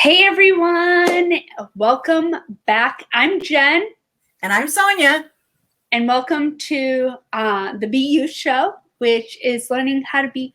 Hey everyone, welcome back. I'm Jen, And I'm Sonia. and welcome to the Be You Show, which is learning how to be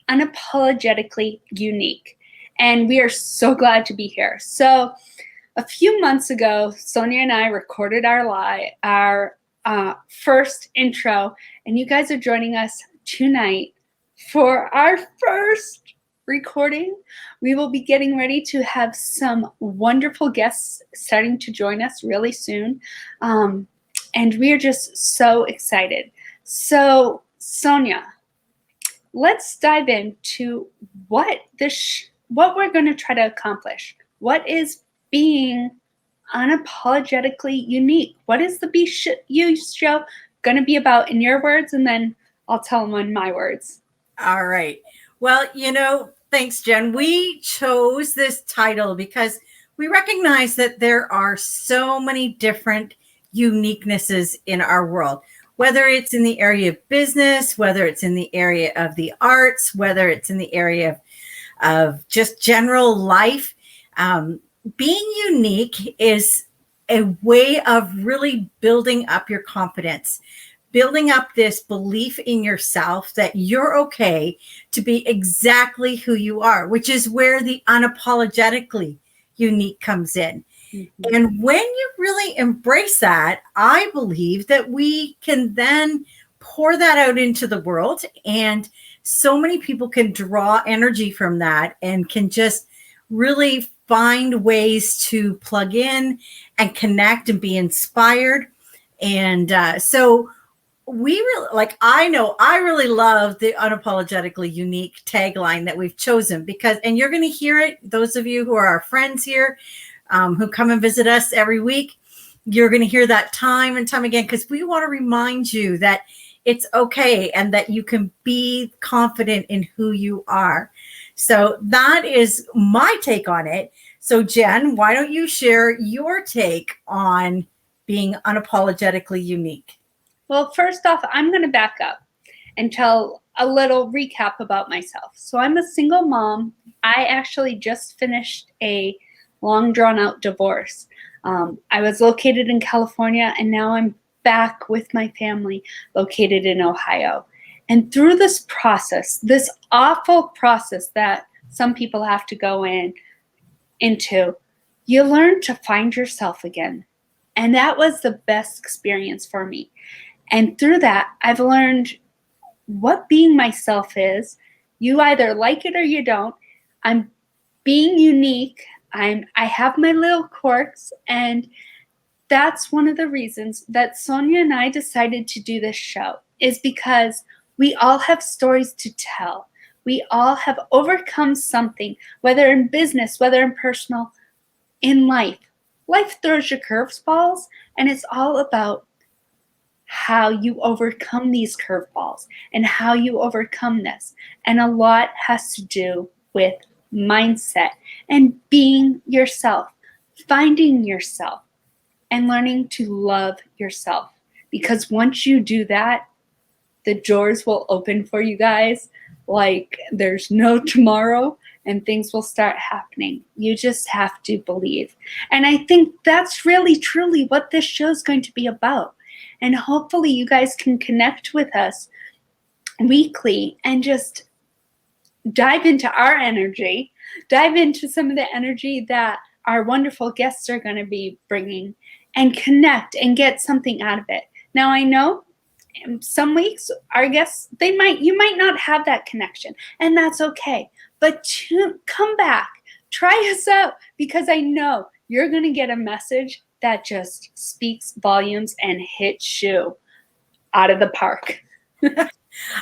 unapologetically unique. And we are so glad to be here. So, a few months ago, Sonia and I recorded our first intro, and you guys are joining us tonight for our first recording. We will be getting ready to have some wonderful guests starting to join us really soon. And we are just so excited. So, Sonia, let's dive into what we're going to try to accomplish. What is being unapologetically unique? What is the Be You Show going to be about in your words? And then I'll tell them in my words. All right. Well, thanks, Jen. We chose this title because we recognize that there are so many different uniquenesses in our world, whether it's in the area of business, whether it's in the area of the arts, whether it's in the area of just general life. Being unique is a way of really building up your confidence, building up this belief in yourself that you're okay to be exactly who you are, which is where the unapologetically unique comes in. Mm-hmm. And when you really embrace that, I believe that we can then pour that out into the world, and so many people can draw energy from that and can just really find ways to plug in and connect and be inspired. And so we really I really love the unapologetically unique tagline that we've chosen and you're going to hear it. Those of you who are our friends here, who come and visit us every week, you're going to hear that time and time again, because we want to remind you that it's okay and that you can be confident in who you are. So that is my take on it. So Jen, why don't you share your take on being unapologetically unique? Well, first off, I'm going to back up and tell a little recap about myself. So I'm a single mom. I actually just finished a long drawn out divorce. I was located in California, and now I'm back with my family located in Ohio. And through this process, this awful process that some people have to go into, you learn to find yourself again. And that was the best experience for me. And through that, I've learned what being myself is. You either like it or you don't. I'm being unique. I have my little quirks, and that's one of the reasons that Sonia and I decided to do this show, is because we all have stories to tell. We all have overcome something, whether in business, whether in personal, in life. Life throws you curveballs, and it's all about how you overcome these curveballs and how you overcome this. And a lot has to do with mindset and being yourself, finding yourself, and learning to love yourself. Because once you do that, the doors will open for you guys like there's no tomorrow, and things will start happening. You just have to believe. And I think that's really, truly what this show is going to be about. And hopefully you guys can connect with us weekly and just dive into our energy, dive into some of the energy that our wonderful guests are going to be bringing, and connect and get something out of it. Now, I know some weeks our guests, you might not have that connection, and that's okay. But come back, try us out, because I know you're going to get a message that just speaks volumes and hits you out of the park.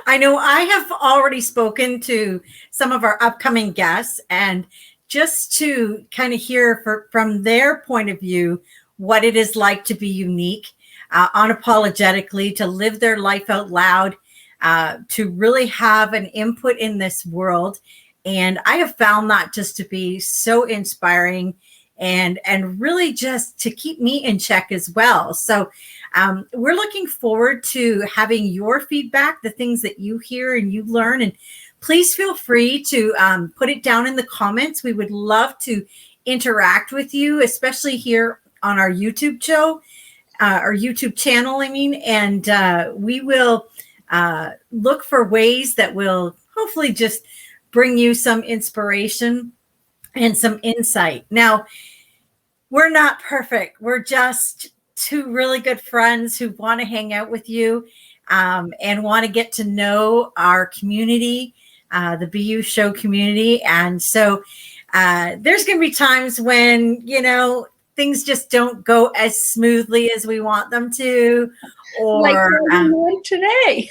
I know I have already spoken to some of our upcoming guests, and just to kind of hear from their point of view what it is like to be unique, unapologetically, to live their life out loud, to really have an input in this world. And I have found that just to be so inspiring and really just to keep me in check as well. So we're looking forward to having your feedback, the things that you hear and you learn. And please feel free to put it down in the comments. We would love to interact with you, especially here on our YouTube show, our YouTube channel, I mean, and we will look for ways that will hopefully just bring you some inspiration and some insight. Now, we're not perfect. We're just two really good friends who want to hang out with you and want to get to know our community, the BU Show community. And so there's going to be times when, things just don't go as smoothly as we want them to. Or like today.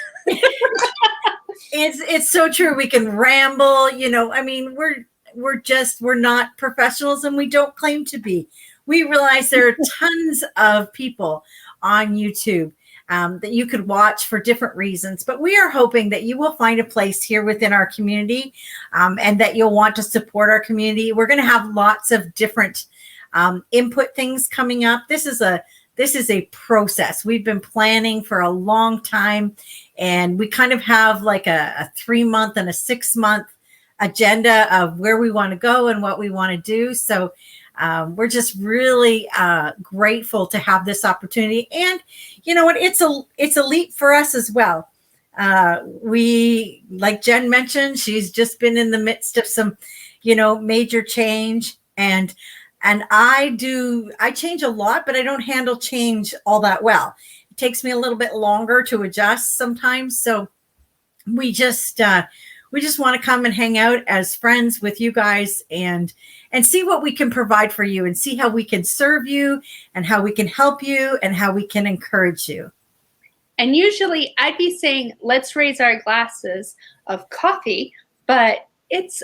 It's so true. We can ramble, I mean, we're not professionals, and we don't claim to be. We realize there are tons of people on YouTube that you could watch for different reasons, but we are hoping that you will find a place here within our community and that you'll want to support our community. We're going to have lots of different input things coming up. This is a process. We've been planning for a long time, and we kind of have like a 3-month and a 6-month agenda of where we want to go and what we want to do. So we're just really grateful to have this opportunity. And you know what? It's a leap for us as well. We, like Jen mentioned, she's just been in the midst of some, major change. And I change a lot, but I don't handle change all that well. It takes me a little bit longer to adjust sometimes. So we just want to come and hang out as friends with you guys and see what we can provide for you and see how we can serve you and how we can help you and how we can encourage you. And usually I'd be saying, let's raise our glasses of coffee, but it's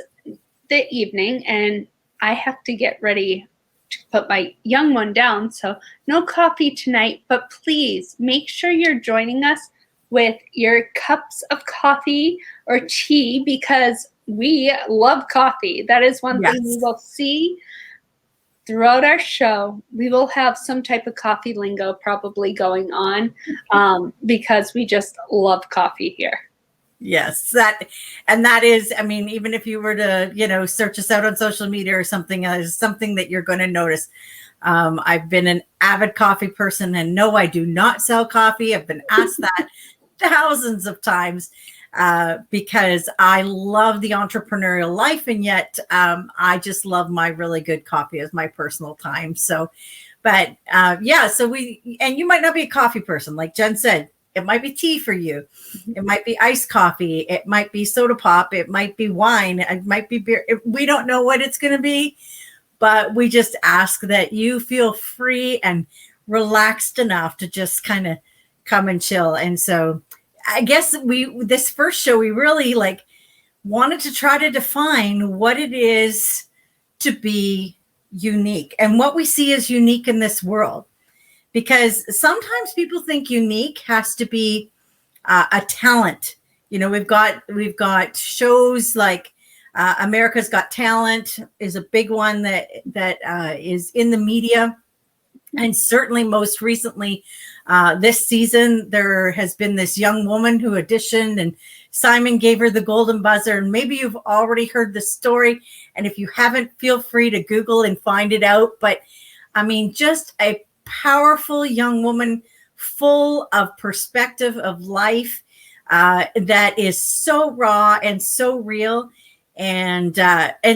the evening and I have to get ready to put my young one down. So no coffee tonight, but please make sure you're joining us with your cups of coffee or tea, because we love coffee. That is one thing we will see throughout our show. We will have some type of coffee lingo probably going on because we just love coffee here. Yes, that is, I mean, even if you were to, search us out on social media or something, is something that you're going to notice. I've been an avid coffee person, and no, I do not sell coffee. I've been asked that thousands of times because I love the entrepreneurial life, and yet I just love my really good coffee as my personal time. So, but so and you might not be a coffee person, like Jen said. It might be tea for you. It might be iced coffee. It might be soda pop. It might be wine. It might be beer. We don't know what it's going to be, but we just ask that you feel free and relaxed enough to just kind of come and chill. And so I guess this first show, we really wanted to try to define what it is to be unique and what we see as unique in this world. Because sometimes people think unique has to be a talent. We've got shows like America's Got Talent is a big one that is in the media. And certainly most recently this season, there has been this young woman who auditioned and Simon gave her the golden buzzer. And maybe you've already heard the story. And if you haven't, feel free to Google and find it out. But I mean, just a powerful young woman full of perspective of life that is so raw and so real. And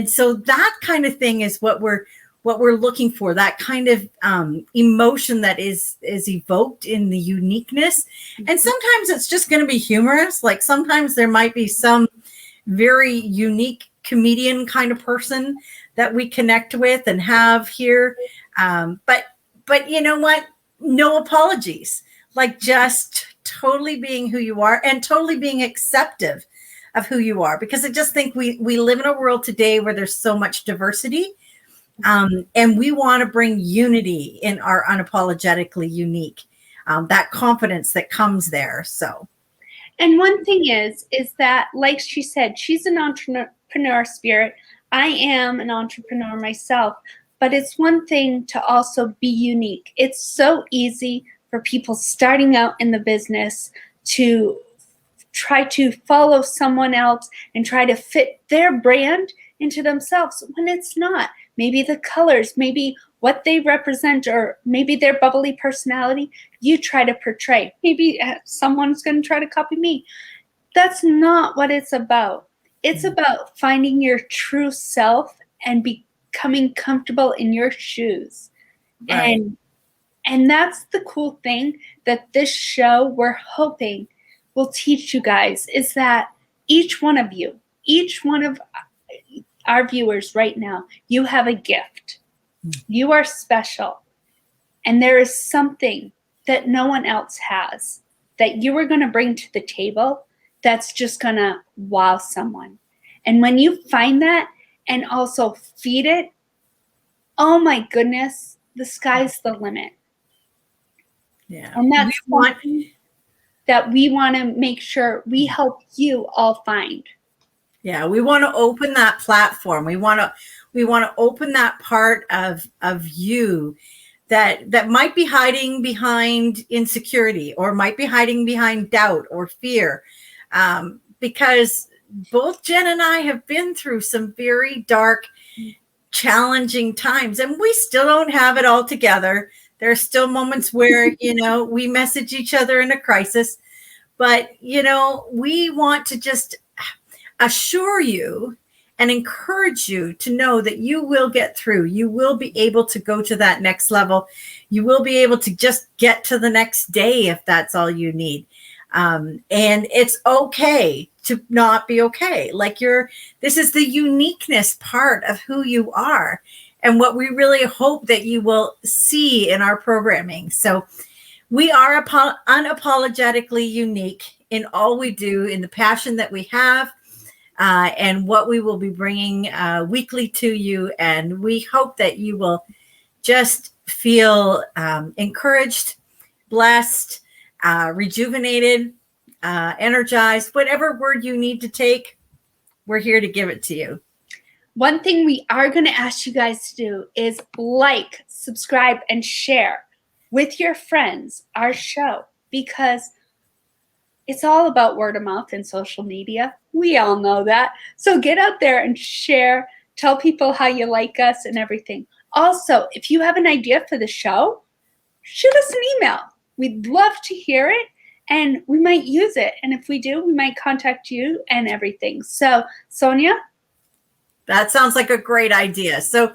so that kind of thing is what we're looking for, that kind of emotion that is evoked in the uniqueness. And sometimes it's just going to be humorous. Like sometimes there might be some very unique comedian kind of person that we connect with and have here. But you know what? No apologies. Like just totally being who you are and totally being acceptive of who you are. Because I just think we live in a world today where there's so much diversity. And we want to bring unity in our unapologetically unique, that confidence that comes there. So, and one thing is that, like she said, she's an entrepreneur spirit. I am an entrepreneur myself, but it's one thing to also be unique. It's so easy for people starting out in the business to try to follow someone else and try to fit their brand into themselves when it's not. Maybe the colors, maybe what they represent, or maybe their bubbly personality you try to portray. Maybe someone's going to try to copy me. That's not what it's about. It's about finding your true self and becoming comfortable in your shoes. Right. And that's the cool thing that this show, we're hoping, will teach you guys, is that each one of you, each one of our viewers right now, you have a gift. You are special. And there is something that no one else has that you are going to bring to the table that's just going to wow someone. And when you find that and also feed it, oh my goodness, the sky's the limit. Yeah. And that's something that we want to make sure we help you all find. Yeah, we want to open that platform. We want to open that part of you that might be hiding behind insecurity, or might be hiding behind doubt or fear. Because both Jen and I have been through some very dark, challenging times, and we still don't have it all together. There are still moments where, we message each other in a crisis, but, we want to just assure you and encourage you to know that you will get through. You will be able to go to that next level. You will be able to just get to the next day if that's all you need. And it's okay to not be okay. This is the uniqueness part of who you are, and what we really hope that you will see in our programming. So we are unapologetically unique in all we do, in the passion that we have, and what we will be bringing weekly to you. And we hope that you will just feel encouraged, blessed, rejuvenated, energized, whatever word you need to take, we're here to give it to you. One thing we are going to ask you guys to do is like, subscribe, and share with your friends our show, because it's all about word of mouth and social media. We all know that. So get out there and share. Tell people how you like us and everything. Also, if you have an idea for the show, shoot us an email. We'd love to hear it, and we might use it. And if we do, we might contact you and everything. So, Sonia? That sounds like a great idea. So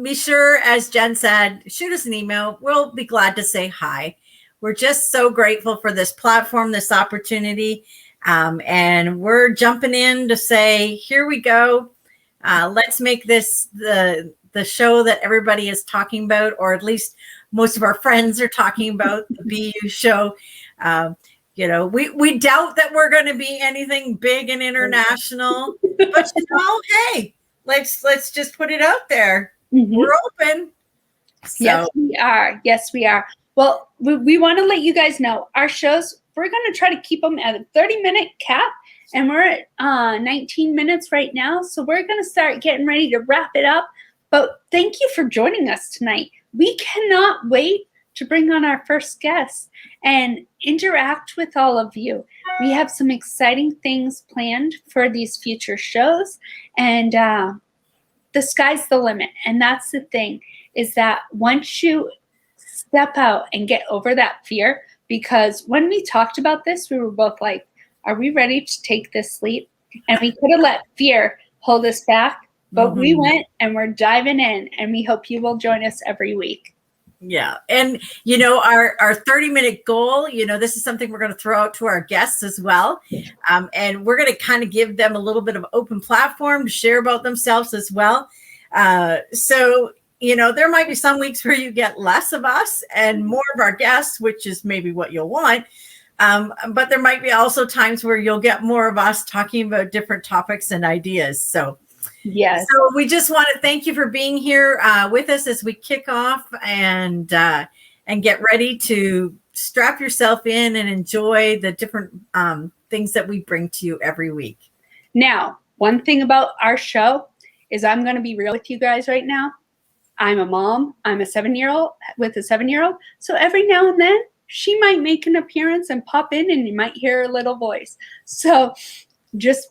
be sure, as Jen said, shoot us an email. We'll be glad to say hi. We're just so grateful for this platform, this opportunity. And we're jumping in to say, here we go. Let's make this the show that everybody is talking about, or at least most of our friends are talking about, the BU show. We doubt that we're going to be anything big and international, but hey, let's just put it out there. Mm-hmm. We're open. So. Yes, we are. Yes, we are. Well, we want to let you guys know our shows, we're going to try to keep them at a 30-minute cap, and we're at 19 minutes right now. So we're going to start getting ready to wrap it up. But thank you for joining us tonight. We cannot wait to bring on our first guest and interact with all of you. We have some exciting things planned for these future shows, and the sky's the limit. And that's the thing, is that once you step out and get over that fear, because when we talked about this, we were both like, are we ready to take this leap? And we could have let fear hold us back, but we went, and we're diving in, and we hope you will join us every week. Yeah. And, our 30-minute goal, this is something we're going to throw out to our guests as well. And we're going to kind of give them a little bit of open platform to share about themselves as well. So, there might be some weeks where you get less of us and more of our guests, which is maybe what you'll want. But there might be also times where you'll get more of us talking about different topics and ideas. So, yes. So we just want to thank you for being here with us as we kick off and get ready to strap yourself in and enjoy the different things that we bring to you every week. Now, one thing about our show is, I'm going to be real with you guys right now. I'm a mom. I'm a 7-year-old with a 7-year-old. So every now and then she might make an appearance and pop in, and you might hear her little voice. So just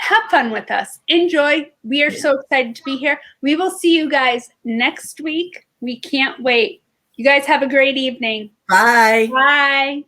have fun with us. Enjoy. We are so excited to be here. We will see you guys next week. We can't wait. You guys have a great evening. Bye. Bye.